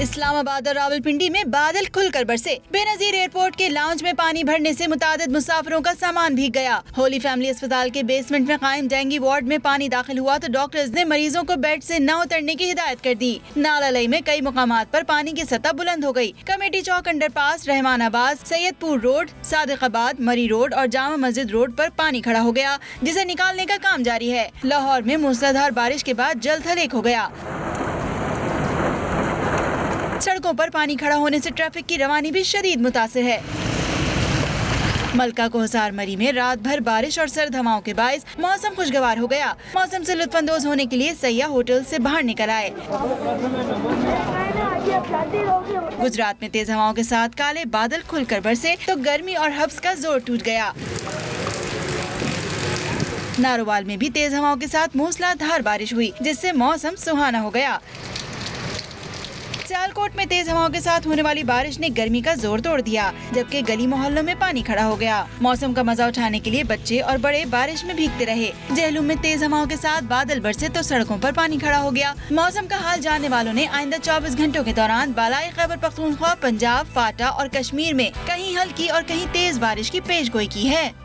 इस्लामाबाद और रावलपिंडी में बादल खुलकर बरसे। बेनजीर एयरपोर्ट के लाउंज में पानी भरने से मुतादिद मुसाफिरों का सामान भीग गया। होली फैमिली अस्पताल के बेसमेंट में कायम डेंगू वार्ड में पानी दाखिल हुआ तो डॉक्टर्स ने मरीजों को बेड से न उतरने की हिदायत कर दी। नालालई में कई मुकामात पर पानी की सतह बुलंद हो गई। कमेटी चौक अंडरपास, रहमानाबाद, सैयदपुर रोड, सादिकाबाद, मरी रोड और जामा मस्जिद रोड पर पानी खड़ा हो गया, जिसे निकालने का काम जारी है। लाहौर में मूसलाधार बारिश के बाद जल थल एक हो गया। सड़कों पर पानी खड़ा होने से ट्रैफिक की रवानी भी शदीद मुतासिर है। मलका कोहसार मरी में रात भर बारिश और सर्द हवाओं के बायस मौसम खुशगवार हो गया। मौसम से लुत्फानंदोज होने के लिए सैयाह होटल से बाहर निकल आए। गुजरात में तेज हवाओं के साथ काले बादल खुलकर बरसे तो गर्मी और हब्स का जोर टूट गया। नारोवाल में भी तेज हवाओं के साथ मूसलाधार बारिश हुई, जिससे मौसम सुहाना हो गया। सियालकोट में तेज हवाओं के साथ होने वाली बारिश ने गर्मी का जोर तोड़ दिया, जबकि गली मोहल्लों में पानी खड़ा हो गया। मौसम का मजा उठाने के लिए बच्चे और बड़े बारिश में भीगते रहे। जेहलूम में तेज हवाओं के साथ बादल बरसे तो सड़कों पर पानी खड़ा हो गया। मौसम का हाल जानने वालों ने आइंदा 24 घंटों के दौरान बालाई खैबर पख्तूनख्वा, पंजाब, फाटा और कश्मीर में कहीं हल्की और कहीं तेज बारिश की पेशगोई की है।